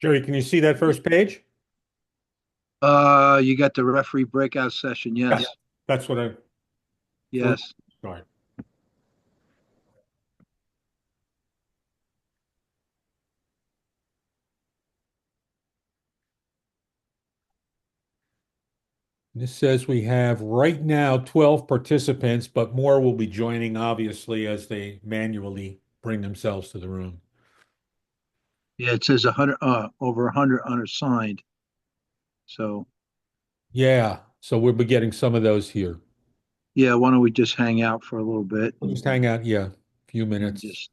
Jerry, can you see that first page? You got the referee breakout session. Yes. Yes. That's what I for Yes. start. This says we have right now 12 participants, but more will be joining, obviously, as they manually bring themselves to the room. Yeah, it says 100, over 100 unassigned. So, Yeah, so we'll be getting some of those here. yeah, why don't we just hang out for a little bit We'll just hang out, yeah, a few and minutes. just,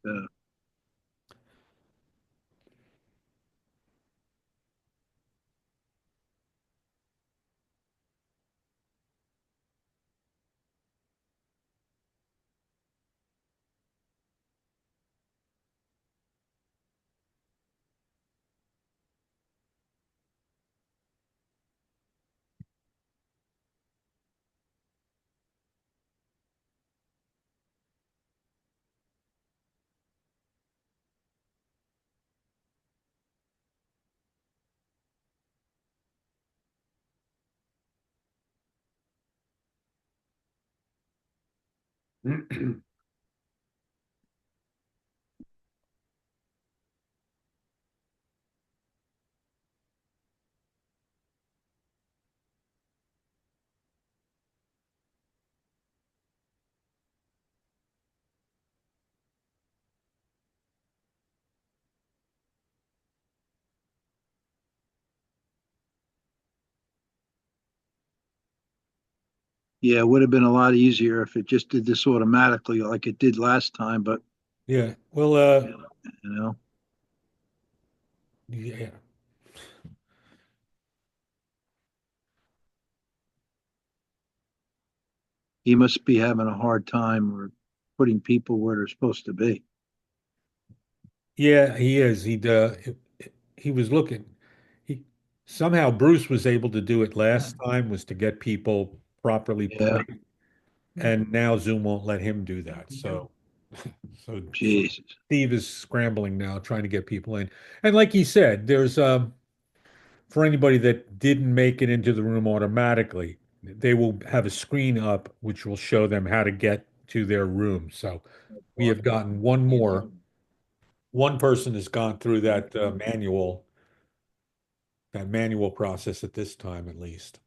yeah, it would have been a lot easier if it just did this automatically like it did last time. But, Yeah, well, you know, yeah, he must be having a hard time or putting people where they're supposed to be. yeah, he is. He was looking. He somehow Bruce was able to do it last time, was to get people properly Yeah, placed, and now Zoom won't let him do that. So Jesus. Steve is scrambling now, trying to get people in. And like he said, there's for anybody that didn't make it into the room automatically, they will have a screen up which will show them how to get to their room. So we have gotten one more. One person has gone through that manual process at this time, at least.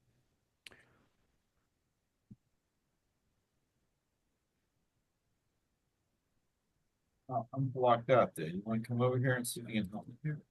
I'm blocked out there. You want to come over here and see if you can help me here?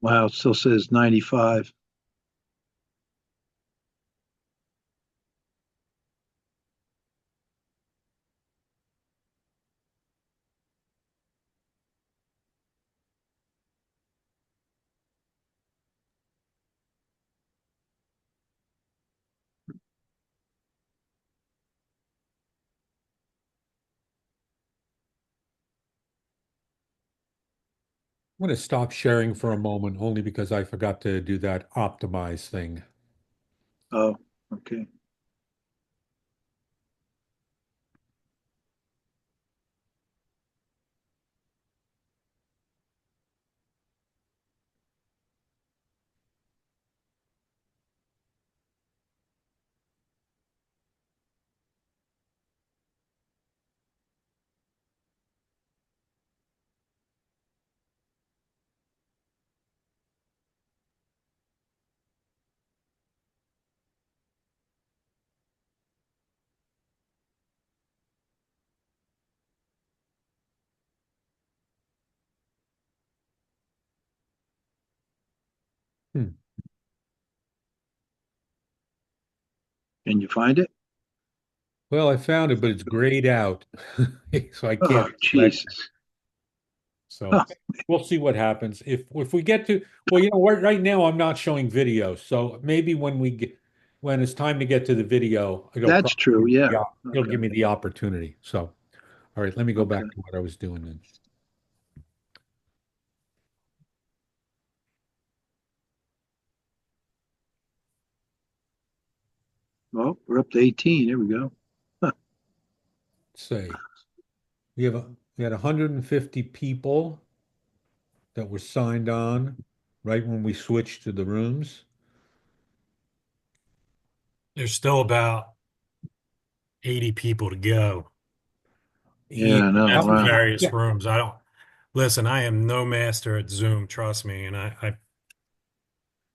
Wow, it still says 95. I'm going to stop sharing for a moment only because I forgot to do that optimize thing. Oh, okay. Hmm. Can you find it? Well, I found it, but it's grayed out, so I Oh, can't select it. Jesus. So Huh. we'll see what happens. If we get to, well, right now I'm not showing video, so maybe when it's time to get to the video, That's true. Yeah. it'll Okay. give me the opportunity. So, all right, let me go Okay. back to what I was doing then. Well, we're up to 18. There we go. Huh. Let's see. We had 150 people that were signed on right when we switched to the rooms. There's still about 80 people to go Yeah, Yeah. I know. at the Wow. various Yeah. rooms. I don't listen, I am no master at Zoom, trust me, and I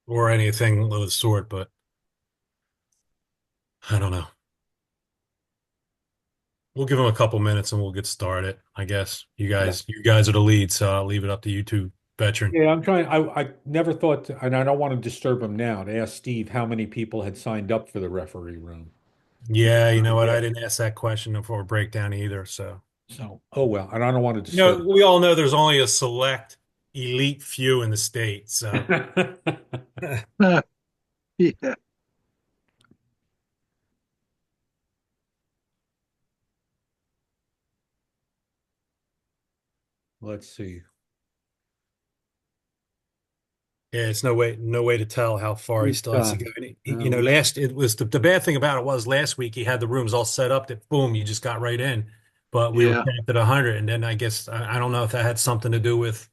or anything of the sort, but I don't know. We'll give them a couple minutes and we'll get started, I guess. Yeah. You guys are the lead, so I'll leave it up to you two, veteran. Yeah, I'm trying. I never thought, and I don't want to disturb him now, to ask Steve how many people had signed up for the referee room. Yeah, you know what? Yeah. I didn't ask that question before breakdown either, so. So, oh well, and I don't want to You know, disturb. we all know there's only a select elite few in the state, so. Huh. Yeah. Let's see. Yeah, it's no way to tell how far he It's still has to go. You know, we, last it was the bad thing about it was last week he had the rooms all set up that boom, you just got right in. But we were Yeah. capped at 100, and then I guess I don't know if that had something to do with.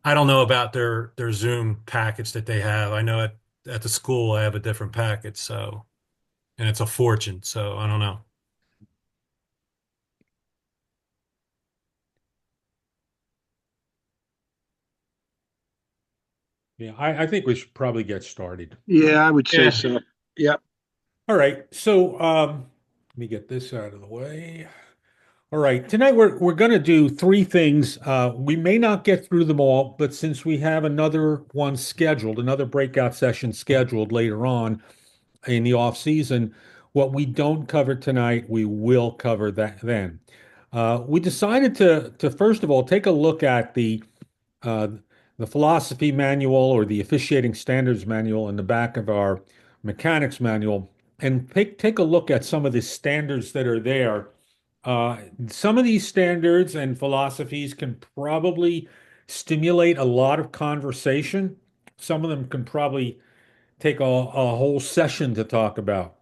I don't know about their Zoom package that they have. I know at the school I have a different package, so and it's a fortune. So I don't know. yeah, I think we should probably get started. Yeah, I would say Yeah. so. Yeah. All right. So, let me get this out of the way. All right. Tonight we're going to do three things. We may not get through them all, but since we have another one scheduled, another breakout session scheduled later on in the off season, what we don't cover tonight, we will cover that then. We decided to first of all take a look at uh, the philosophy manual or the officiating standards manual in the back of our mechanics manual and take a look at some of the standards that are there. Some of these standards and philosophies can probably stimulate a lot of conversation. Some of them can probably take a whole session to talk about.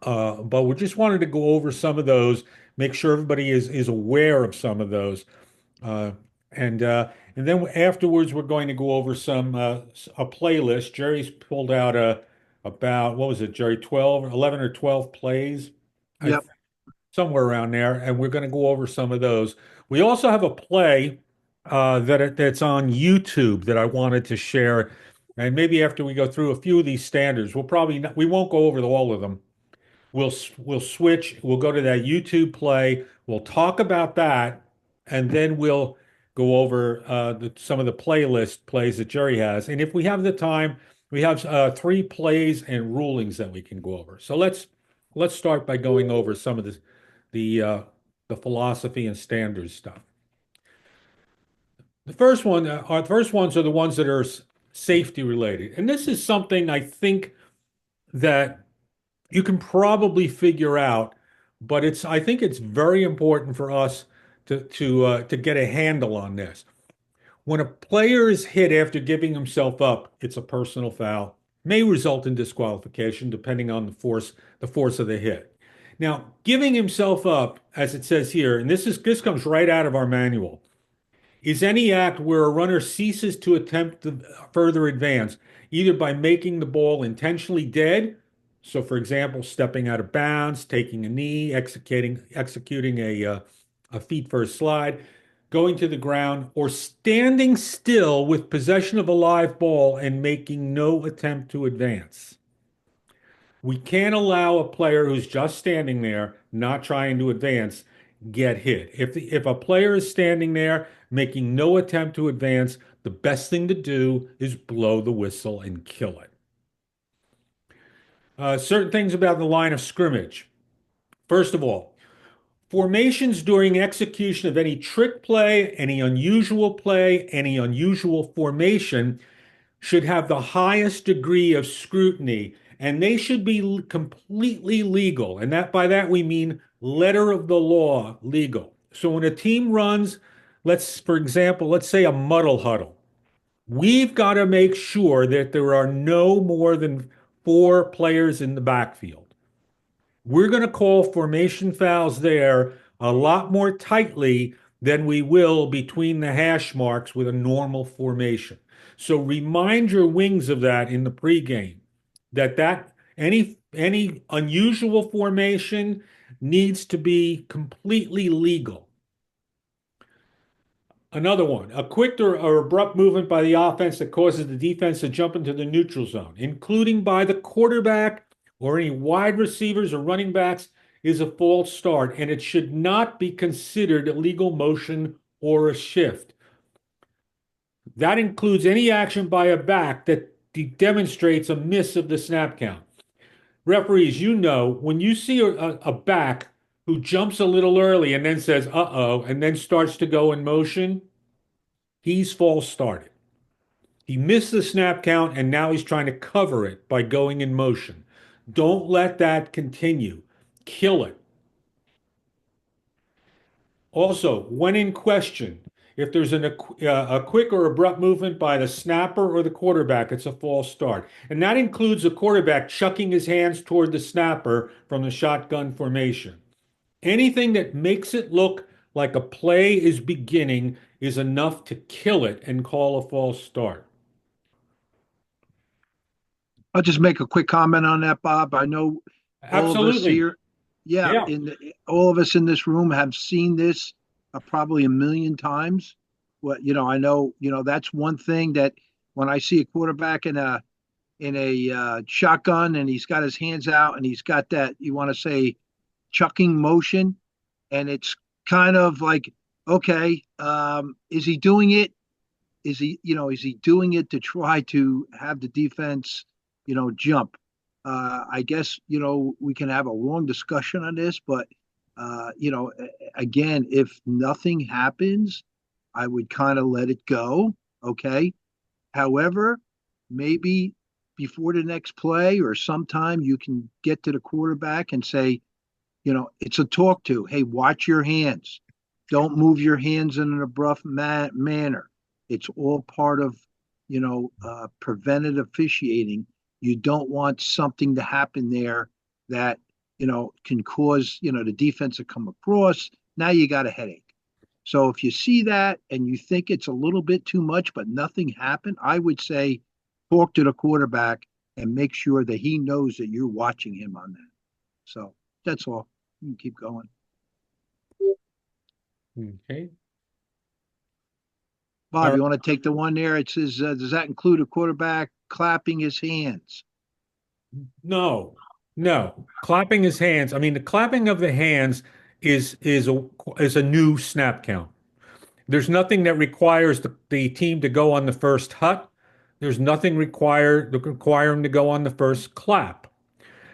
But we just wanted to go over some of those, make sure everybody is aware of some of those. Uh, and then afterwards, we're going to go over a playlist. Jerry's pulled out about what was it, Jerry, 12, 11 or 12 plays, I Yep. somewhere around there, and we're going to go over some of those. We also have a play that's on YouTube that I wanted to share, and maybe after we go through a few of these standards, we won't go over all of them. We'll switch. We'll go to that YouTube play. We'll talk about that, and then we'll go over some of the playlist plays that Jerry has. And if we have the time, we have three plays and rulings that we can go over. So let's start by going over some of the uh, the philosophy and standards stuff. The first ones are the ones that are safety related, and this is something I think that you can probably figure out, but I think it's very important for us to get a handle on this. When a player is hit after giving himself up, it's a personal foul. May result in disqualification depending on the force of the hit. Now, giving himself up, as it says here, and this comes right out of our manual, is any act where a runner ceases to attempt to further advance, either by making the ball intentionally dead, so for example, stepping out of bounds, taking a knee, executing a feet first slide, going to the ground, or standing still with possession of a live ball and making no attempt to advance. We can't allow a player who's just standing there, not trying to advance, get hit. If a player is standing there making no attempt to advance, the best thing to do is blow the whistle and kill it. Certain things about the line of scrimmage. First of all, formations during execution of any trick play, any unusual formation should have the highest degree of scrutiny, and they should be completely legal. And that by that we mean letter of the law legal. So when a team runs, for example, let's say a muddle huddle, we've got to make sure that there are no more than four players in the backfield. We're going to call formation fouls there a lot more tightly than we will between the hash marks with a normal formation. So remind your wings of that in the pregame, that any unusual formation needs to be completely legal. Another one, a quick or abrupt movement by the offense that causes the defense to jump into the neutral zone, including by the quarterback or any wide receivers or running backs, is a false start, and it should not be considered illegal motion or a shift. That includes any action by a back that demonstrates a miss of the snap count. Referees, you know, when you see a back who jumps a little early and then says, uh-oh, and then starts to go in motion, he's false started. He missed the snap count and now he's trying to cover it by going in motion. Don't let that continue. Kill it. Also, when in question, if there's a quick or abrupt movement by the snapper or the quarterback, it's a false start. And that includes the quarterback chucking his hands toward the snapper from the shotgun formation. Anything that makes it look like a play is beginning is enough to kill it and call a false start. I'll just make a quick comment on that, Bob. I know all of us Absolutely. here, yeah, all of us in this room have seen this probably a million times. I know, that's one thing that when I see a quarterback in a shotgun and he's got his hands out and he's got that, you want to say, chucking motion, and it's kind of like, okay, is he doing it? Is he doing it to try to have the defense, jump? I guess, we can have a long discussion on this, but, again, if nothing happens, I would kind of let it go. Okay. However, maybe before the next play or sometime you can get to the quarterback and say, it's a talk to. Hey, watch your hands. Don't move your hands in an abrupt manner. It's all part of, preventative officiating. You don't want something to happen there that, can cause, the defense to come across. Now you got a headache. So if you see that and you think it's a little bit too much, but nothing happened, I would say talk to the quarterback and make sure that he knows that you're watching him on that. So that's all. You can keep going. Okay. Bob, you want to take the one there? It says, does that include a quarterback clapping his hands? No. Clapping his hands. I mean, the clapping of the hands is a new snap count. There's nothing that requires the team to go on the first hut. There's nothing require him to go on the first clap.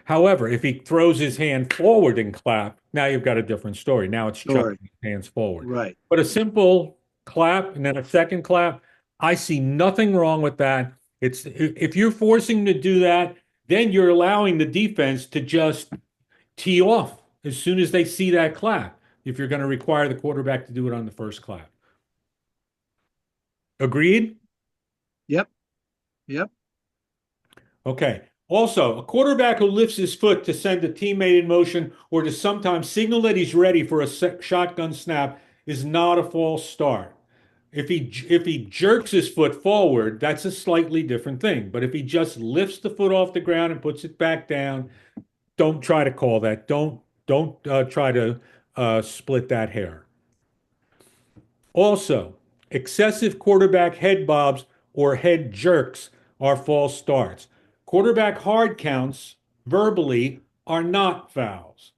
However, if he throws his hand forward and clap, now you've got a different story. Now it's chucking his hands forward. Right. But a simple clap and then a second clap, I see nothing wrong with that. If you're forcing to do that, then you're allowing the defense to just tee off as soon as they see that clap, if you're going to require the quarterback to do it on the first clap. Agreed? Yep. Okay. Also, a quarterback who lifts his foot to send a teammate in motion or to sometimes signal that he's ready for a shotgun snap is not a false start. If he jerks his foot forward, that's a slightly different thing. But if he just lifts the foot off the ground and puts it back down, don't try to call that. Don't try to split that hair. Also, excessive quarterback head bobs or head jerks are false starts. Quarterback hard counts verbally are not fouls.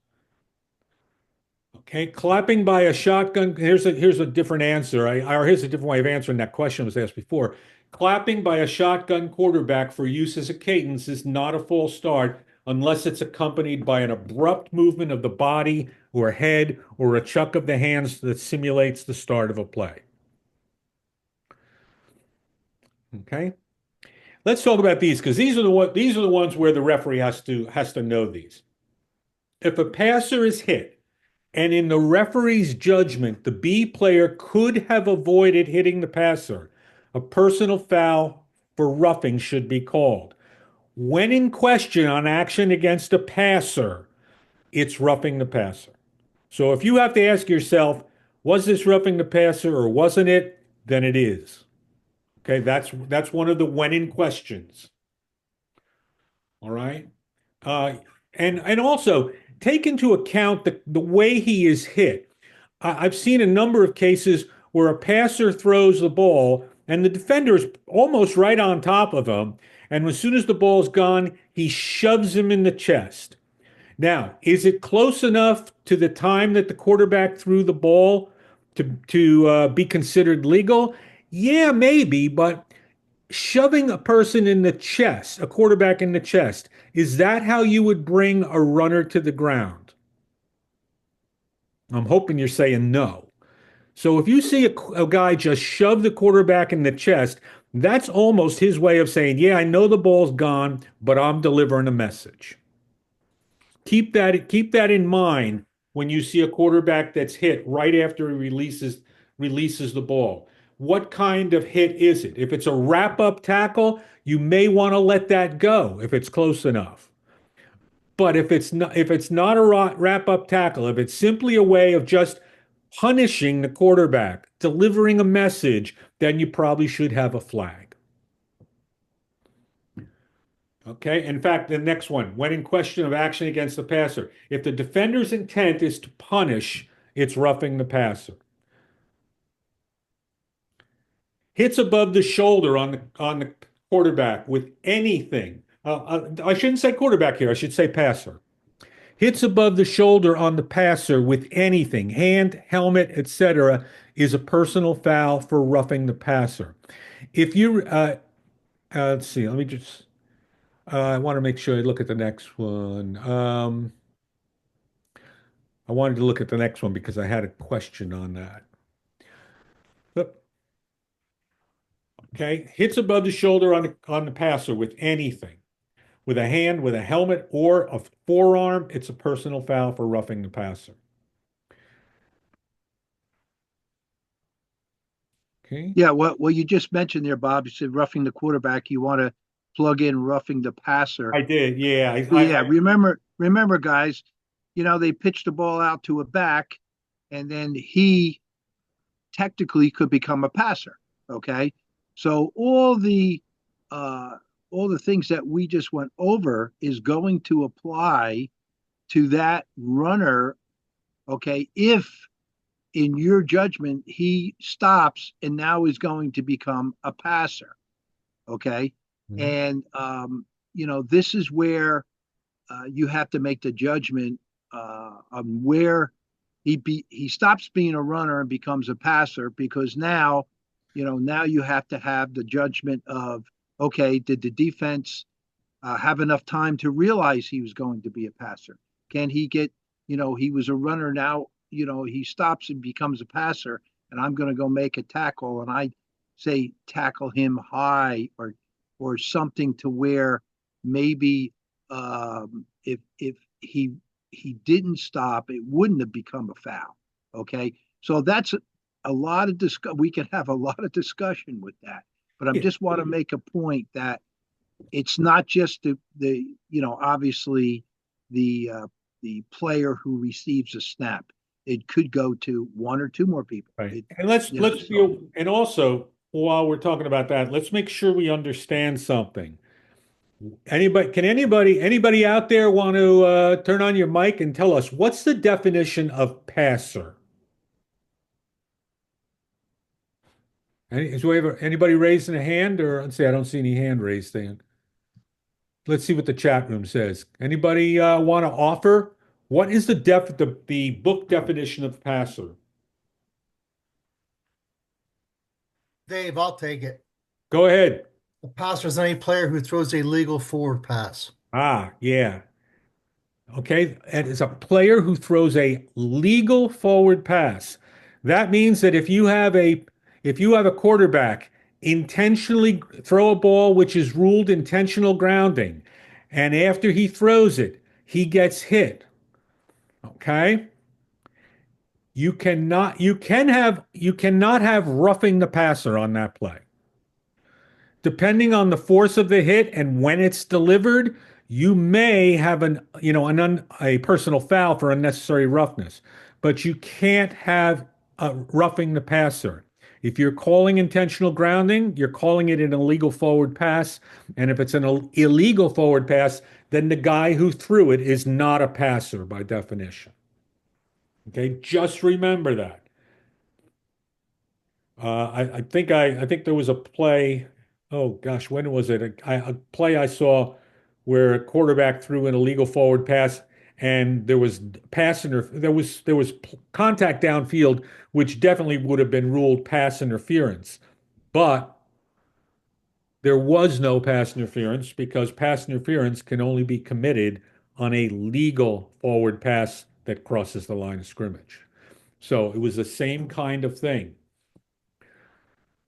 Okay, clapping by a shotgun. Here's a different answer. Or here's a different way of answering that question was asked before. Clapping by a shotgun quarterback for use as a cadence is not a false start unless it's accompanied by an abrupt movement of the body or head or a chuck of the hands that simulates the start of a play. Okay? Let's talk about these because these are the ones where the referee has to know these. If a passer is hit and in the referee's judgment the B player could have avoided hitting the passer, a personal foul for roughing should be called. When in question on action against a passer, it's roughing the passer. So if you have to ask yourself, was this roughing the passer or wasn't it? Then it is. Okay, that's one of the when in questions. All right. Uh, and also take into account the way he is hit. I've seen a number of cases where a passer throws the ball and the defender is almost right on top of him. And as soon as the ball's gone, he shoves him in the chest. Now, is it close enough to the time that the quarterback threw the ball to be considered legal? Yeah, maybe, but shoving a person in the chest, a quarterback in the chest, is that how you would bring a runner to the ground? I'm hoping you're saying no. So if you see a guy just shove the quarterback in the chest, that's almost his way of saying, yeah, I know the ball's gone, but I'm delivering a message. Keep that in mind when you see a quarterback that's hit right after he releases the ball. What kind of hit is it? If it's a wrap-up tackle, you may want to let that go if it's close enough. But if it's not a wrap-up tackle, if it's simply a way of just punishing the quarterback, delivering a message, then you probably should have a flag. Okay. In fact, the next one, when in question of action against the passer, if the defender's intent is to punish, it's roughing the passer. Hits above the shoulder on the quarterback with anything. I shouldn't say quarterback here. I should say passer. Hits above the shoulder on the passer with anything, hand, helmet, etc., is a personal foul for roughing the passer. If you, let's see, let me just. I want to make sure I look at the next one. I wanted to look at the next one because I had a question on that. Yep. Okay, hits above the shoulder on the passer with anything, with a hand, with a helmet, or a forearm. It's a personal foul for roughing the passer. Okay. Yeah, well, you just mentioned there, Bob. You said roughing the quarterback. You want to plug in roughing the passer. I did. Yeah. Yeah, remember, guys. They pitched the ball out to a back, and then he technically could become a passer. Okay, so all the things that we just went over is going to apply to that runner. Okay, if in your judgment he stops and now is going to become a passer. Okay, Mhm. and this is where you have to make the judgment on where he stops being a runner and becomes a passer, because now you have to have the judgment of, okay, did the defense have enough time to realize he was going to be a passer? Can he get, he was a runner, now he stops and becomes a passer, and I'm going to go make a tackle, and I say tackle him high or something to where maybe if he didn't stop, it wouldn't have become a foul. Okay, so that's a lot of we can have a lot of discussion with that, but I Yeah. just want to make a point that it's not just the obviously the player who receives a snap. It could go to one or two more people. Right. And let's and also while we're talking about that, let's make sure we understand something. Anybody out there want to turn on your mic and tell us what's the definition of passer? Anybody raising a hand, or let's see, I don't see any hand raised thing. Let's see what the chat room says. Anybody want to offer? What is the book definition of passer? Dave, I'll take it. Go ahead. A passer is any player who throws a legal forward pass. Ah, yeah. Okay, and is a player who throws a legal forward pass. That means that if you have a quarterback intentionally throw a ball which is ruled intentional grounding, and after he throws it, he gets hit. Okay? You cannot have roughing the passer on that play. Depending on the force of the hit and when it's delivered, you may have a personal foul for unnecessary roughness, but you can't have roughing the passer. If you're calling intentional grounding, you're calling it an illegal forward pass, and if it's an illegal forward pass, then the guy who threw it is not a passer by definition. Okay, just remember that. I think there was a play. Oh gosh, when was it? A play I saw where a quarterback threw an illegal forward pass, and there was contact downfield, which definitely would have been ruled pass interference, but there was no pass interference because pass interference can only be committed on a legal forward pass that crosses the line of scrimmage. So it was the same kind of thing.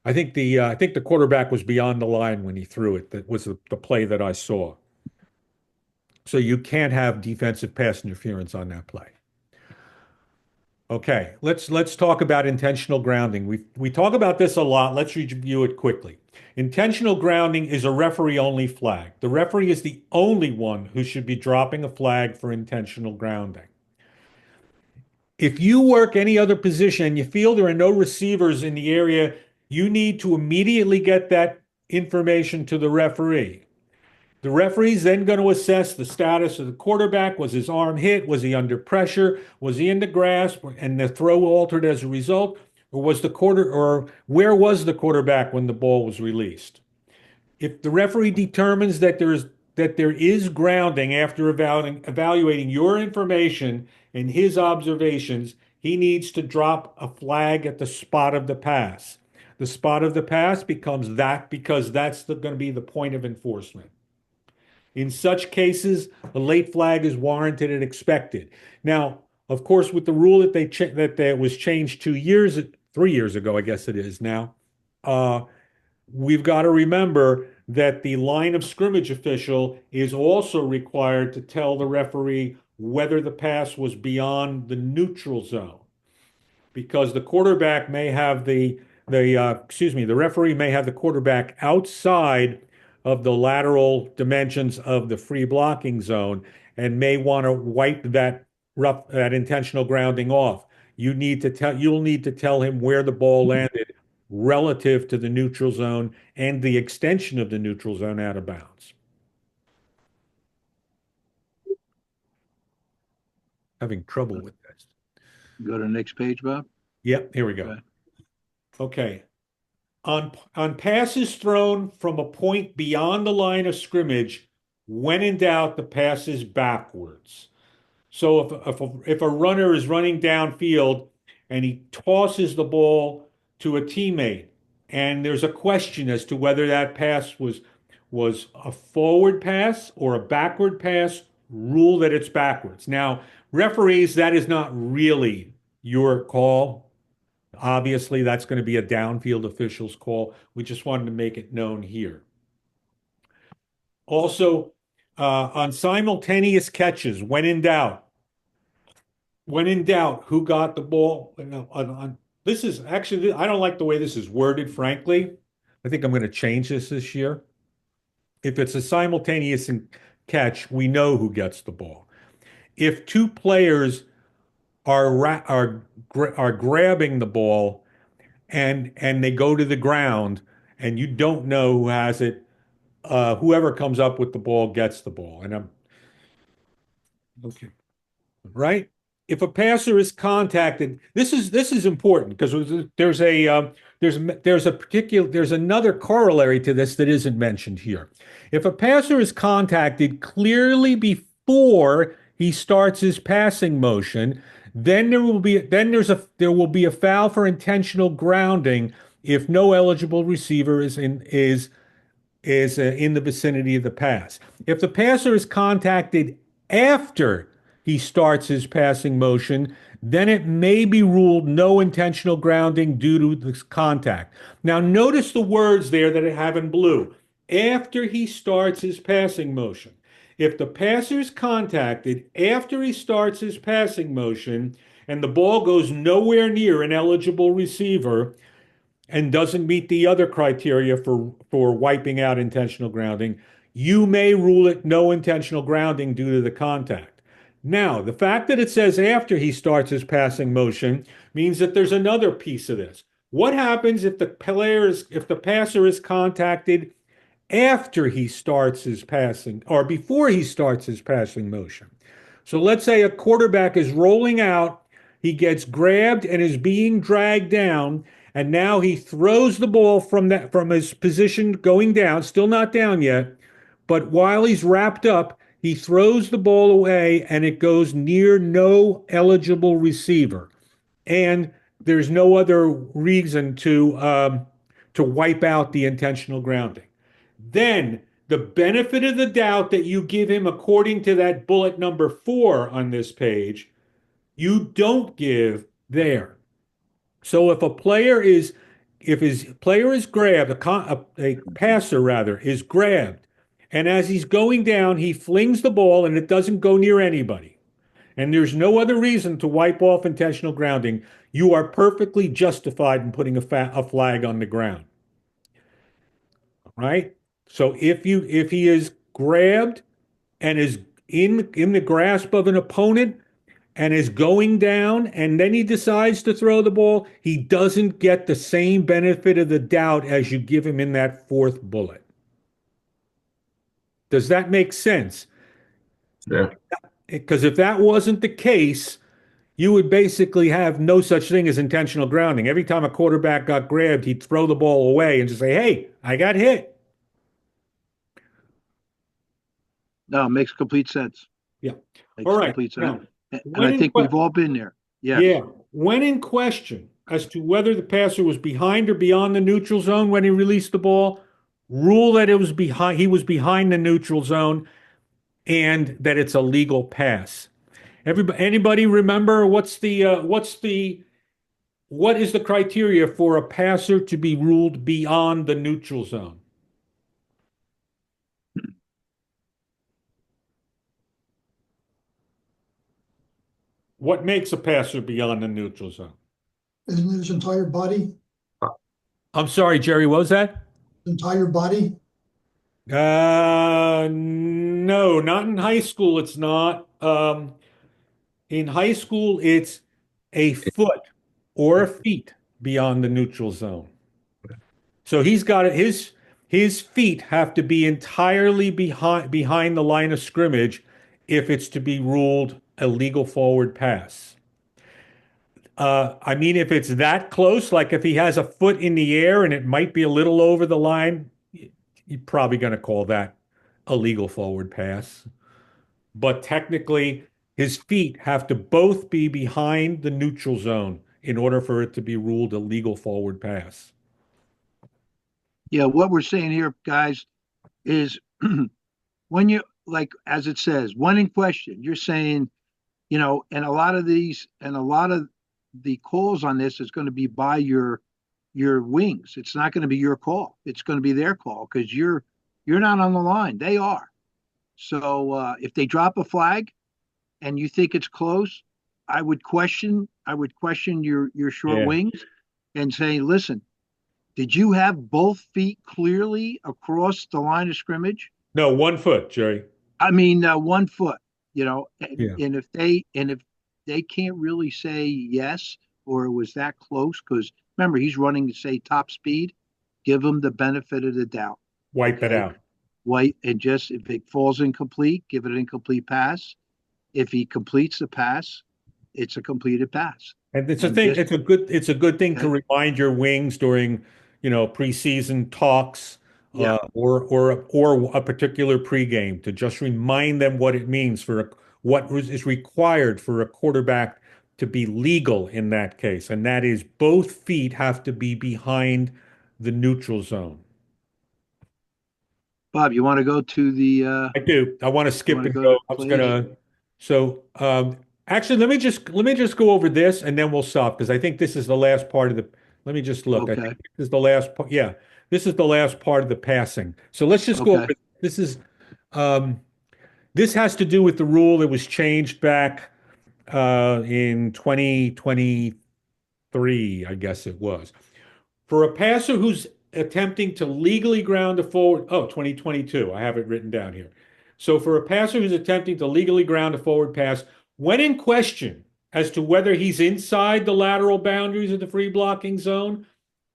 I think the quarterback was beyond the line when he threw it. That was the play that I saw. So you can't have defensive pass interference on that play. Okay, let's talk about intentional grounding. We talk about this a lot. Let's review it quickly. Intentional grounding is a referee-only flag. The referee is the only one who should be dropping a flag for intentional grounding. If you work any other position and you feel there are no receivers in the area, you need to immediately get that information to the referee. The referee's then going to assess the status of the quarterback. Was his arm hit? Was he under pressure? Was he in the grasp and the throw altered as a result? Or where was the quarterback when the ball was released? If the referee determines that there is grounding after evaluating your information and his observations, he needs to drop a flag at the spot of the pass. The spot of the pass becomes that because that's going to be the point of enforcement. In such cases, a late flag is warranted and expected. Now, of course, with the rule that was changed 3 years ago, I guess it is now, we've got to remember that the line of scrimmage official is also required to tell the referee whether the pass was beyond the neutral zone, because the quarterback may have the referee may have the quarterback outside of the lateral dimensions of the free blocking zone and may want to wipe that intentional grounding off. You'll need to tell him where the ball landed relative to the neutral zone and the extension of the neutral zone out of bounds. Having trouble with this. Go to the next page, Bob. Yep, here we go. Okay. On passes thrown from a point beyond the line of scrimmage, when in doubt, the pass is backwards. So if a runner is running downfield and he tosses the ball to a teammate, and there's a question as to whether that pass was a forward pass or a backward pass, rule that it's backwards. Now, referees, that is not really your call. Obviously, that's going to be a downfield official's call. We just wanted to make it known here. Also, on simultaneous catches, when in doubt, who got the ball? This is actually, I don't like the way this is worded, frankly. I think I'm going to change this year. If it's a simultaneous catch, we know who gets the ball. If two players are grabbing the ball and they go to the ground and you don't know who has it, whoever comes up with the ball gets the ball. And I'm okay, right? If a passer is contacted, this is important because there's another corollary to this that isn't mentioned here. If a passer is contacted clearly before he starts his passing motion, then there will be a foul for intentional grounding if no eligible receiver is in the vicinity of the pass. If the passer is contacted after he starts his passing motion, then it may be ruled no intentional grounding due to this contact. Now, notice the words there that I have in blue. After he starts his passing motion. If the passer is contacted after he starts his passing motion and the ball goes nowhere near an eligible receiver and doesn't meet the other criteria for wiping out intentional grounding, you may rule it no intentional grounding due to the contact. Now, the fact that it says after he starts his passing motion means that there's another piece of this. What happens if if the passer is contacted after he starts his passing or before he starts his passing motion? So let's say a quarterback is rolling out, he gets grabbed and is being dragged down, and now he throws the ball from his position going down, still not down yet, but while he's wrapped up, he throws the ball away and it goes near no eligible receiver. And there's no other reason to wipe out the intentional grounding. Then the benefit of the doubt that you give him according to that bullet number 4 on this page, you don't give there. So if his player is grabbed, a passer rather, is grabbed, and as he's going down, he flings the ball and it doesn't go near anybody, and there's no other reason to wipe off intentional grounding, you are perfectly justified in putting a flag on the ground. Right? So if he is grabbed and is in the grasp of an opponent and is going down and then he decides to throw the ball, he doesn't get the same benefit of the doubt as you give him in that 4th bullet. Does that make sense? Yeah. Because if that wasn't the case, you would basically have no such thing as intentional grounding. Every time a quarterback got grabbed, he'd throw the ball away and just say, "Hey, I got hit." No, it makes complete sense. Yeah. Makes All right. complete sense. And when I in think que- we've all been there. Yes. Yeah. When in question as to whether the passer was behind or beyond the neutral zone when he released the ball, rule that he was behind the neutral zone and that it's a legal pass. Anybody remember what is the criteria for a passer to be ruled beyond the neutral zone? What makes a passer beyond the neutral zone? Isn't his entire body? I'm sorry, Jerry, what was that? Entire body? No, not in high school. It's not. In high school, it's a foot or a feet beyond the neutral zone. So he's got it. His feet have to be entirely behind the line of scrimmage if it's to be ruled a legal forward pass. I mean, if it's that close, like if he has a foot in the air and it might be a little over the line, you're probably going to call that a legal forward pass. But technically, his feet have to both be behind the neutral zone in order for it to be ruled a legal forward pass. Yeah, what we're saying here, guys, is when you like as it says, when in question, you're saying, and a lot of the calls on this is going to be by your wings. It's not going to be your call. It's going to be their call because you're not on the line. They are. So if they drop a flag and you think it's close, I would question your short wings and say, listen, did you have both feet clearly across the line of scrimmage? No, 1 foot, Jerry. I mean, 1 foot, and Yeah. if they can't really say yes, or it was that close, because remember, he's running to say top speed, give him the benefit of the doubt. Wipe it out. And just if it falls incomplete, give it an incomplete pass. If he completes the pass, it's a completed pass. And it's And a thing. just- It's a good thing to remind your wings during, preseason talks, Yeah. or a particular pregame to just remind them what it means what is required for a quarterback to be legal in that case, and that is both feet have to be behind the neutral zone. Bob, you want to go to the I do. I want to skip wanna and go go. to I was plays? gonna So actually, let me just go over this and then we'll stop because I think this is the last part of the. Let me just look. I Okay, think this is the last part. Yeah, this is the last part of the passing. So let's just go over. okay, This is um, this has to do with the rule that was changed back in 2023, I guess it was. For a passer who's attempting to legally ground a forward, 2022, I have it written down here. So for a passer who's attempting to legally ground a forward pass, when in question as to whether he's inside the lateral boundaries of the free blocking zone,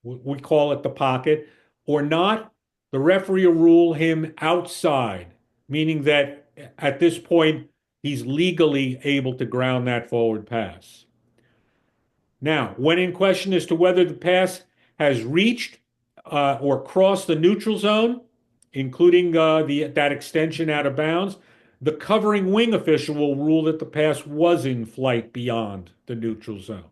we call it the pocket, or not, the referee will rule him outside, meaning that at this point, he's legally able to ground that forward pass. Now, when in question as to whether the pass has reached or crossed the neutral zone, including that extension out of bounds, the covering wing official will rule that the pass was in flight beyond the neutral zone.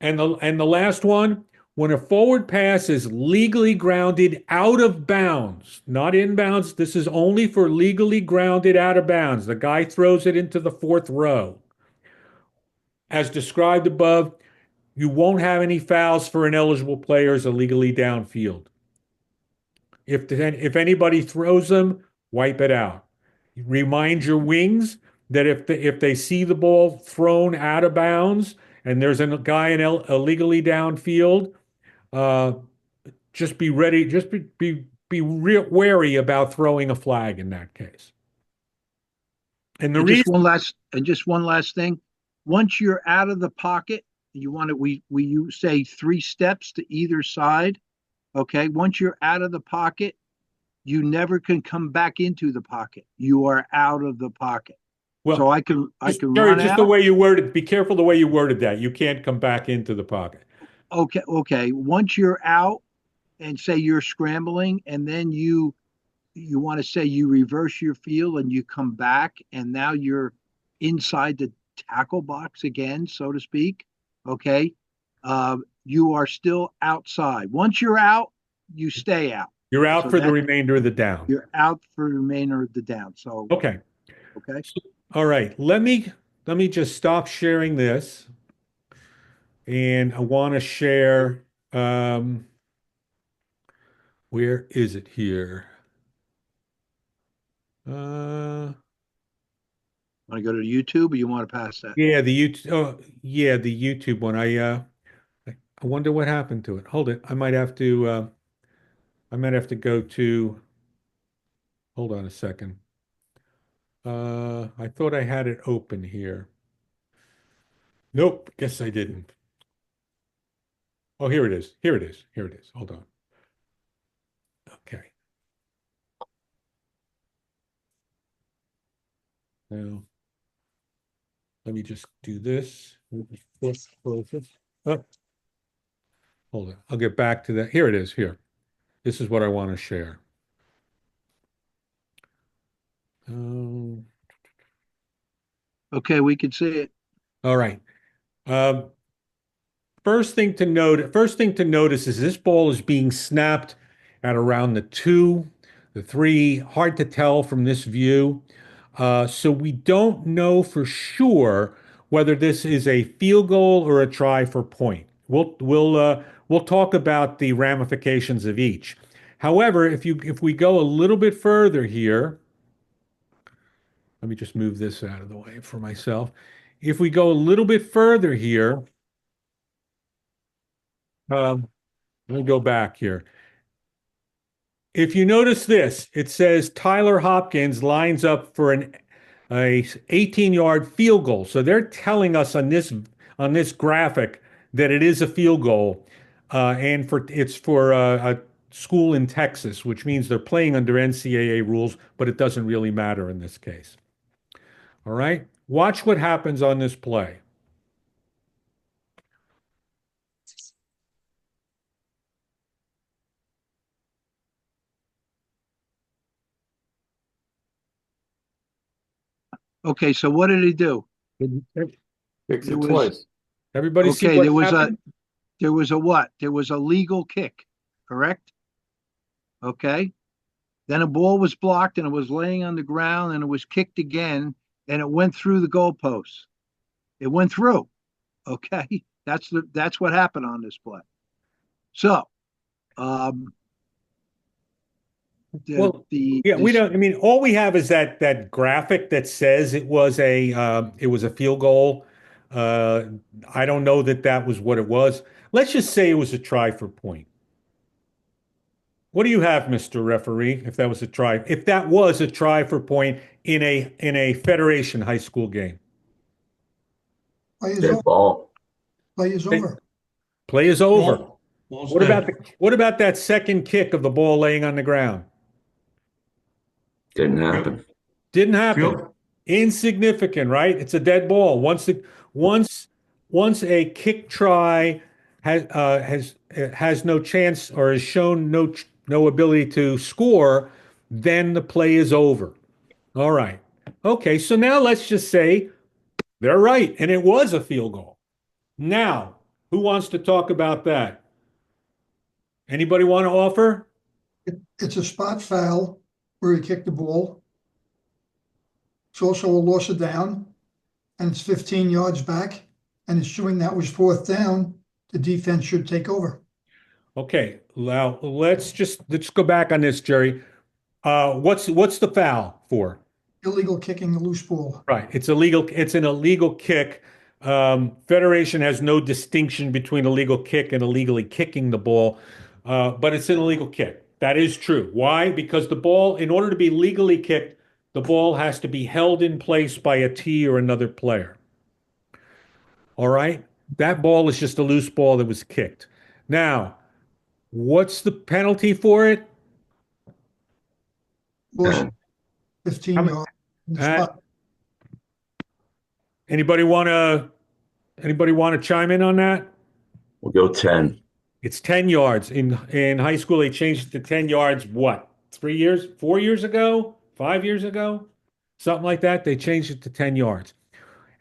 And the last one, when a forward pass is legally grounded out of bounds, not inbounds, this is only for legally grounded out of bounds. The guy throws it into the fourth row. As described above, you won't have any fouls for ineligible players illegally downfield. If anybody throws them, wipe it out. Remind your wings that if they see the ball thrown out of bounds and there's a guy illegally downfield, uh, just be ready. Just be real wary about throwing a flag in that case. And the and reason just one last thing. Once you're out of the pocket, you want to, you say 3 steps to either side. Okay, once you're out of the pocket, you never can come back into the pocket. You are out of the pocket. well, So I can Jerry, run just the out. way you worded, be careful the way you worded that. You can't come back into the pocket. Okay, okay. Once you're out and say you're scrambling, and then you want to say you reverse your field and you come back, and now you're inside the tackle box again, so to speak. Okay, you are still outside. Once you're out, you stay out. You're out So for the that remainder of the down. you're out for the remainder of the down. So Okay. okay. All right. Let me just stop sharing this. And I want to share where is it here? Want to go to YouTube, or you want to pass that? Yeah, the YouTube yeah, the YouTube one. I wonder what happened to it. Hold it. I might have to go to hold on a second. I thought I had it open here. Nope, guess I didn't. Oh, here it is. Here it is. Here it is. Hold on. Okay. Now, let me just do this. Oh, hold on. I'll get back to that. Here it is. Here. This is what I want to share. Um, Okay, we can see it. all right. Um, first thing to notice is this ball is being snapped at around the 2, the 3, hard to tell from this view. So we don't know for sure whether this is a field goal or a try for point. We'll talk about the ramifications of each. However, if we go a little bit further here, let me just move this out of the way for myself. If we go a little bit further here, let me go back here. If you notice this, it says Tyler Hopkins lines up for a 18-yard field goal. So they're telling us on this graphic that it is a field goal, and it's for a school in Texas, which means they're playing under NCAA rules, but it doesn't really matter in this case. All right, watch what happens on this play. Okay, so what did he do? Fix There it was- twice. Everybody see Okay, what there was happened? there was a what? There was a legal kick, correct? Okay. Then a ball was blocked and it was laying on the ground and it was kicked again and it went through the goalposts. It went through. Okay. That's what happened on this play. So, Well, yeah, we don't. I mean, all we have is that graphic that says it was a field goal. Uh, I don't know that that was what it was. Let's just say it was a try for point. What do you have, Mr. Referee? If that was a try, if that was a try for point in a Federation high school game, Play is Dead over. ball. Play is over. play is over. Ball's What about dead. what about that second kick of the ball laying on the ground? Didn't happen. Didn't happen. Field- Insignificant, right? It's a dead ball. Once a kick try has no chance or has shown no ability to score, then the play is over. All right. Okay, so now let's just say they're right, and it was a field goal. Now, who wants to talk about that? Anybody want to offer? It's a spot foul where he kicked the ball. It's also a loss of down, and it's 15 yards back, and assuming that was fourth down, the defense should take over. Okay, now let's go back on this, Jerry. What's the foul for? Illegal kicking a loose ball. Right. It's illegal. It's an illegal kick. Federation has no distinction between illegal kick and illegally kicking the ball, but it's an illegal kick. That is true. Why? Because the ball, in order to be legally kicked, the ball has to be held in place by a tee or another player. All right? That ball is just a loose ball that was kicked. Now, what's the penalty for it? Loss And 15 How many- yards. in the Uh, spot. Anybody want to chime in on that? we'll go 10. It's 10 yards. In high school, they changed it to 10 yards, what, 3 years, 4 years ago, 5 years ago? Something like that. They changed it to 10 yards.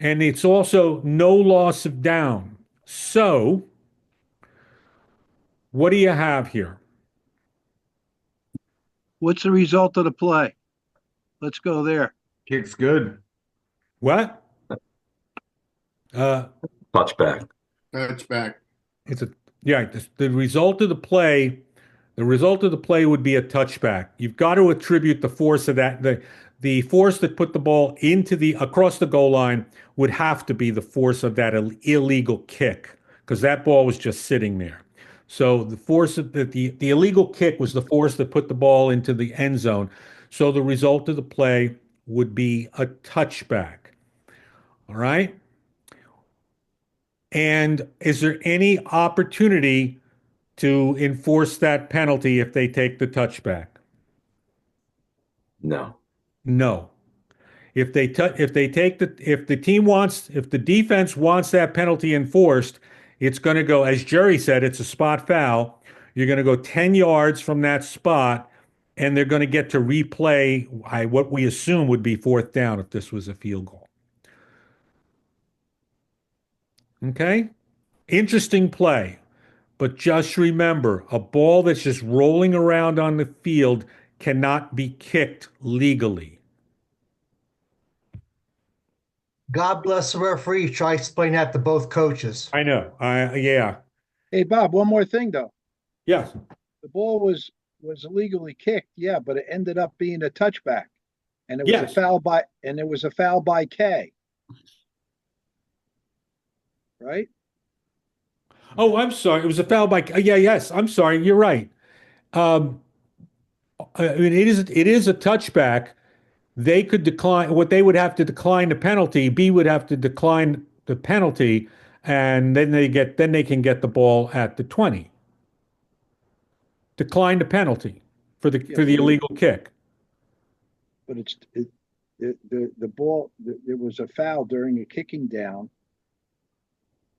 And it's also no loss of down. So, what do you have here? what's the result of the play? Let's go there. Kick's good. What? Touchback. Touchback. It's a yeah, the result of the play, would be a touchback. You've got to attribute the force of that. The force that put the ball across the goal line would have to be the force of that illegal kick, because that ball was just sitting there. So the force of the illegal kick was the force that put the ball into the end zone. So the result of the play would be a touchback. All right. And is there any opportunity to enforce that penalty if they take the touchback? No. No. If the defense wants that penalty enforced, it's going to go, as Jerry said, it's a spot foul. You're going to go 10 yards from that spot, and they're going to get to replay what we assume would be fourth down if this was a field goal. Okay? Interesting play. But just remember, a ball that's just rolling around on the field cannot be kicked legally. God bless the referee. Try to explain that to both coaches. I know. Yeah. Hey, Bob, one more thing though. Yes. The ball was illegally kicked, yeah, but it ended up being a touchback. And it was Yes. a foul by K. Right? Oh, I'm sorry. It was a foul by. Yeah, yes. I'm sorry. You're right. I mean, it is a touchback. They could decline. What they would have to decline the penalty. B would have to decline the penalty, and then they can get the ball at the 20. Decline the penalty for the illegal kick. But the ball, there was a foul during a kicking down.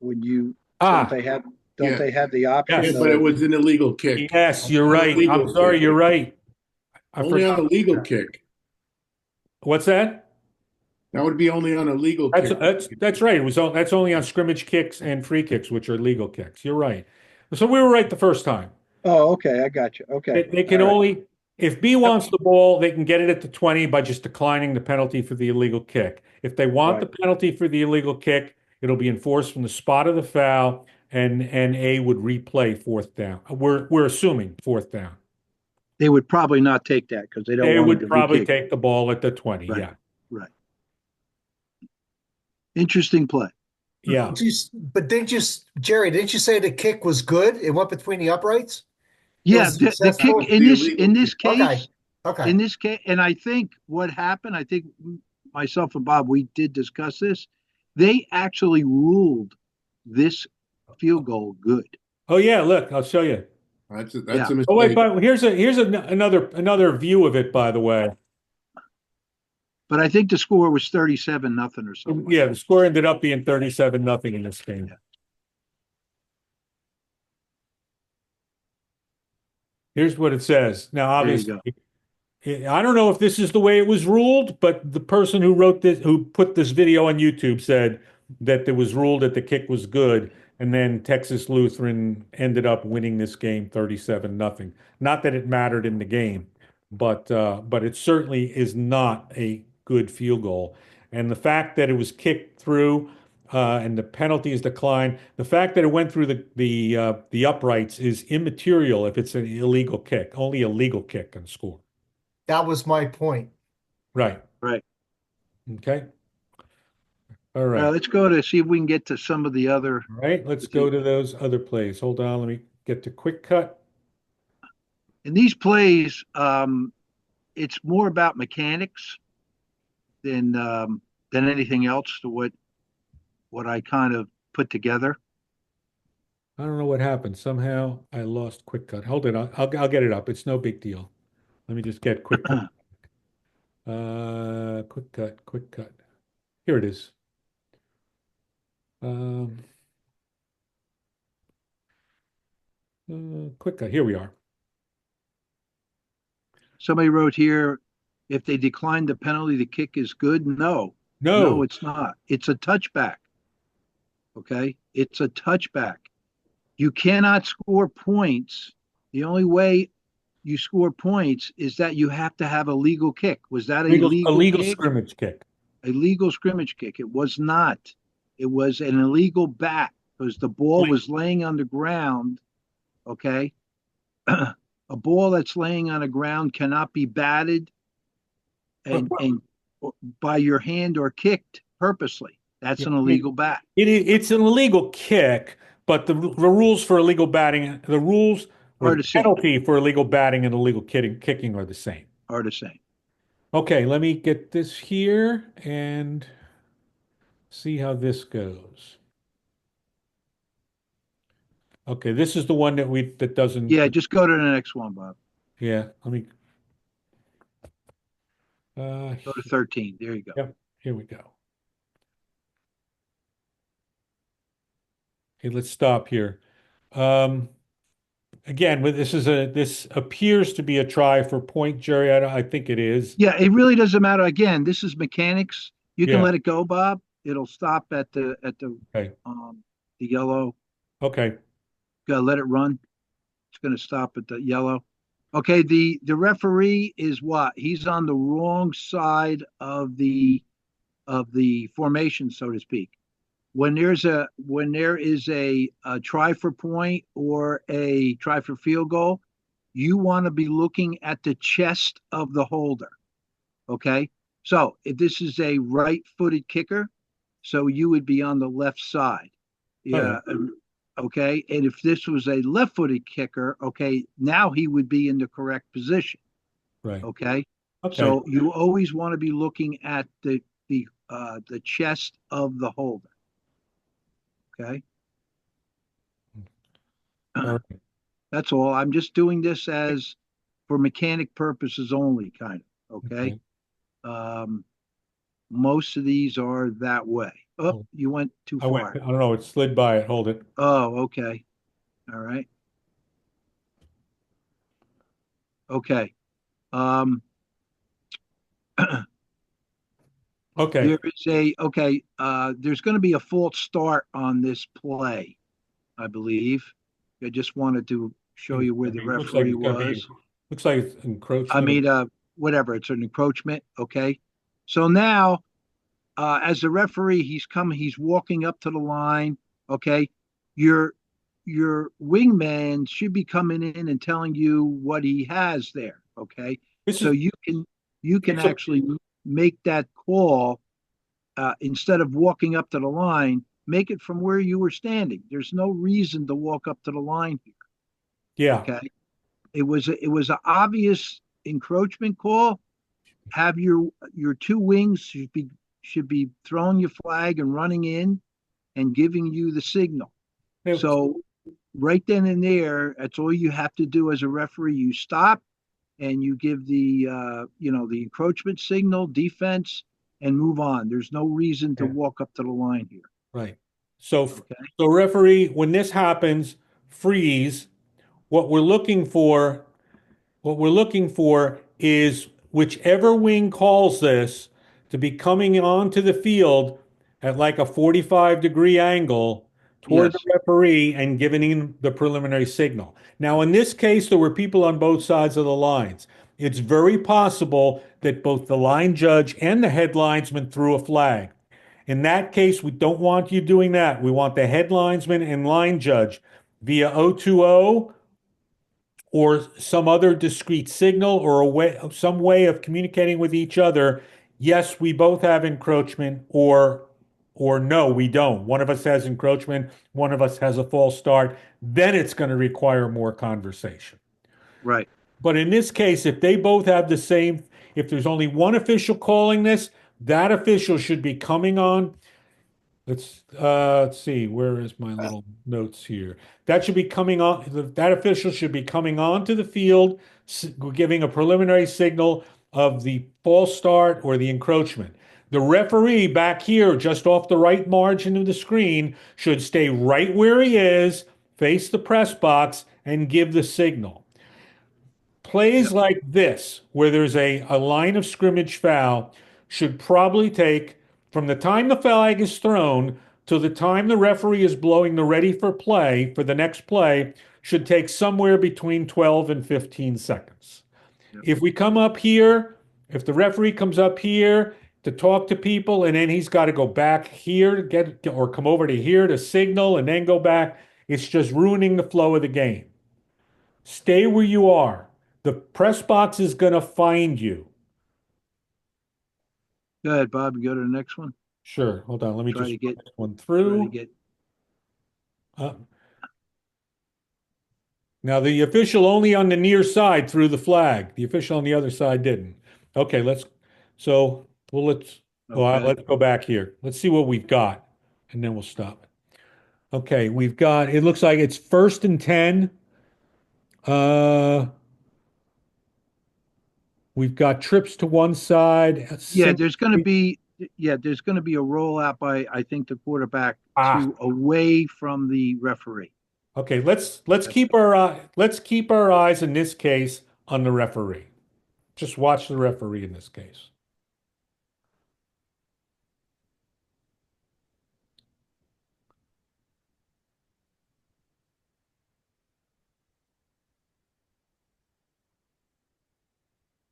When you don't they have the option? Yes. Yeah, but it was an illegal kick. Yes, you're right. Illegal I'm sorry. kick. You're right. I Only on forgot. a legal kick. What's that? That would be only on a legal That's kick. that's right. That's only on scrimmage kicks and free kicks, which are legal kicks. You're right. So we were right the first time. Oh, okay, I got you. Okay. They can All right. only If B wants the ball, they can get it at the 20 by just declining the penalty for the illegal kick. If they want the penalty for the illegal kick, it'll be enforced from the spot of the foul, and A would replay fourth down. We're assuming fourth down. They would probably not take that because they don't They want it would to be probably kicked. take the ball at the 20. Right. Yeah. Right. Interesting play. Yeah. But Jerry, didn't you say the kick was good? It went between the uprights? Yeah, was the successful? kick in The this illegal in this kick. case, Okay. in this case, and I think what happened, I think myself and Bob, we did discuss this. They actually ruled this field goal good. Oh yeah, look, I'll show you. That's a Yeah. mistake. Oh wait, but here's another view of it, by the way. But I think the score was 37-0 or something. Yeah, the score ended up being 37-0 in this game. Yeah. Here's what it says. Now, There you obviously, I don't know if this is the way it was ruled, but the person who wrote this, who put this video on YouTube, said that it was ruled that the kick was good, and then Texas Lutheran ended up winning this game 37-0. Not that it mattered in the game, but it certainly is not a good field goal. And the fact that it was kicked through and the penalty is declined, the fact that it went through the uprights is immaterial if it's an illegal kick. Only a legal kick can score. That was my point. Right. Right. Okay. All right. Let's go to see if we can get to some of the other. All right. Let's go to those other plays. Hold on. Let me get to quick cut. In these plays, it's more about mechanics than anything else to what I kind of put together. I don't know what happened. Somehow I lost quick cut. Hold it. I'll get it up. It's no big deal. Let me just get quick cut. Quick cut. Here it is. Quick cut. Here we are. Somebody wrote here, if they decline the penalty, the kick is good. No, No. it's not. It's a touchback. Okay, it's a touchback. You cannot score points. The only way you score points is that you have to have a legal kick. Was that a legal kick? Scrimmage kick. A legal scrimmage kick. It was not. It was an illegal bat because the ball was laying on the ground. Okay. A ball that's laying on the ground cannot be batted and by your hand or kicked purposely. That's an illegal bat. It's an illegal kick, but the rules for illegal batting, the rules or the penalty for illegal batting and illegal kicking are the same. Are the same. Okay, let me get this here and see how this goes. Okay, this is the one that doesn't. Yeah, just go to the next one, Bob. Yeah, let me. Go to 13. There you go. Yep, here we go. Okay, let's stop here. Again, this appears to be a try for point, Jerry. I think it is. Yeah, it really doesn't matter. Again, this is mechanics. You can let it go, Bob. It'll stop at the yellow. Okay. Gotta let it run. It's gonna stop at the yellow. Okay, the referee is what? He's on the wrong side of the formation, so to speak. When there is a try for point or a try for field goal, you want to be looking at the chest of the holder. Okay, so if this is a right-footed kicker, so you would be on the left side. Yeah. Okay, and if this was a left-footed kicker, okay, now he would be in the correct position. Right. Okay. So you always want to be looking at the chest of the holder. Okay. All right. That's all. I'm just doing this as for mechanic purposes only, kind of. Okay. Most of these are that way. Oh, you went too far. I don't know. It slid by it. Hold it. Oh, okay. All right. Okay. Okay. There's going to be a false start on this play, I believe. I just wanted to show you where the referee was. Looks like it's I encroachment. mean, whatever, it's an encroachment, okay? So now, as a referee, he's walking up to the line, okay? Your your wingman should be coming in and telling you what he has there, okay? This So is you can so actually make that call instead of walking up to the line, make it from where you were standing. There's no reason to walk up to the line here, yeah. okay? It was an obvious encroachment call. Have your two wings should be throwing your flag and running in and giving you the signal. So right then and there, that's all you have to do as a referee. You stop and you give the encroachment signal, defense, and move on. There's no reason to Yeah. walk up to the line here. Right. So, Okay. so referee, when this happens, freeze. What we're looking for, what we're looking for is whichever wing calls this to be coming onto the field at like a 45-degree angle toward the Yes. referee and giving him the preliminary signal. Now, in this case, there were people on both sides of the lines. It's very possible that both the line judge and the head linesman threw a flag. In that case, we don't want you doing that. We want the head linesman and line judge via 020 or some other discrete signal or some way of communicating with each other. Yes, we both have encroachment, or no, we don't. One of us has encroachment, one of us has a false start. Then it's going to require more conversation. Right. But in this case, if they both have the same, if there's only one official calling this, that official should be coming on. Let's see, where is my little notes here? That should be coming on, that official should be coming onto the field, giving a preliminary signal of the false start or the encroachment. The referee back here, just off the right margin of the screen, should stay right where he is, face the press box, and give the signal. Plays Yep. like this, where there's a line of scrimmage foul, should probably take from the time the flag is thrown to the time the referee is blowing the ready for play for the next play, should take somewhere between 12 and 15 seconds. Yep. If we come up here, if the referee comes up here to talk to people and then he's got to go back here to get or come over to here to signal and then go back, it's just ruining the flow of the game. Stay where you are. The press box is going to find you. Go ahead, Bob. You go to the next one. Sure. Hold on. Let me Try just to get- run this one Try to through. get Now, the official only on the near side threw the flag. The official on the other side didn't. Okay, let's Okay. let's go back here. Let's see what we've got, and then we'll stop. Okay, we've got, it looks like it's 1st and 10. We've got trips to one side. Yeah, there's going to be a rollout by, I think, the quarterback to away from the referee. Okay, let's keep our eyes in this case on the referee. Just watch the referee in this case.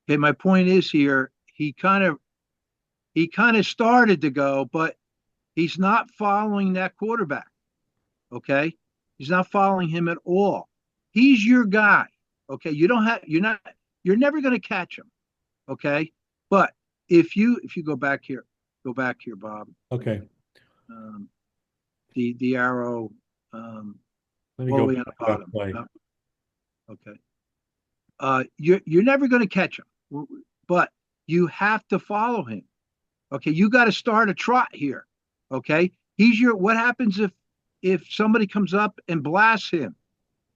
Okay, my point is here, he kind of started to go, but he's not following that quarterback. Okay? He's not following him at all. He's your guy. Okay? You're never going to catch him. Okay? But if you go back here, Bob. Okay, The arrow let me all the go way on back the to that bottom. play. Okay. You're never going to catch him, but you have to follow him. Okay, you got to start a trot here. Okay, what happens if somebody comes up and blasts him?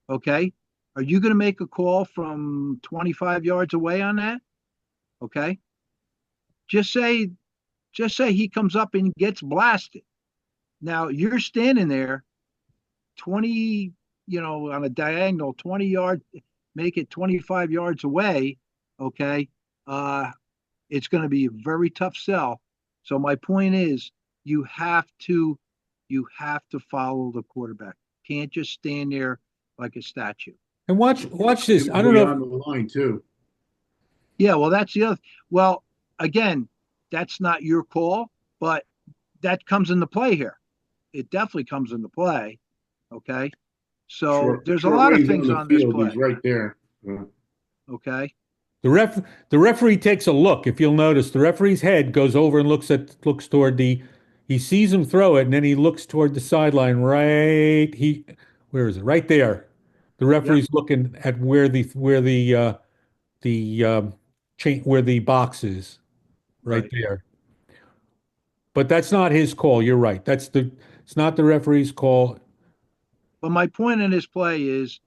Okay, are you going to make a call from 25 yards away on that? Okay, just say he comes up and gets blasted. Now you're standing there 20, on a diagonal 20 yards, make it 25 yards away. Okay, it's going to be a very tough sell. So my point is, you have to follow the quarterback. Can't just stand there like a statue. And watch this. It I would don't be know. on the line too. Yeah, well, that's the other. Well, again, that's not your call, but that comes into play here. It definitely comes into play. Okay. So there's a lot of Shortway's things on the on this field. play. He's right there. Okay. The referee takes a look. If you'll notice, the referee's head goes over and looks toward the. He sees him throw it, and then he looks toward the sideline. Where is it? Right there. The referee's looking at the chain where the box is. Right Right. there. But that's not his call. You're right. It's not the referee's call. But my point in this play is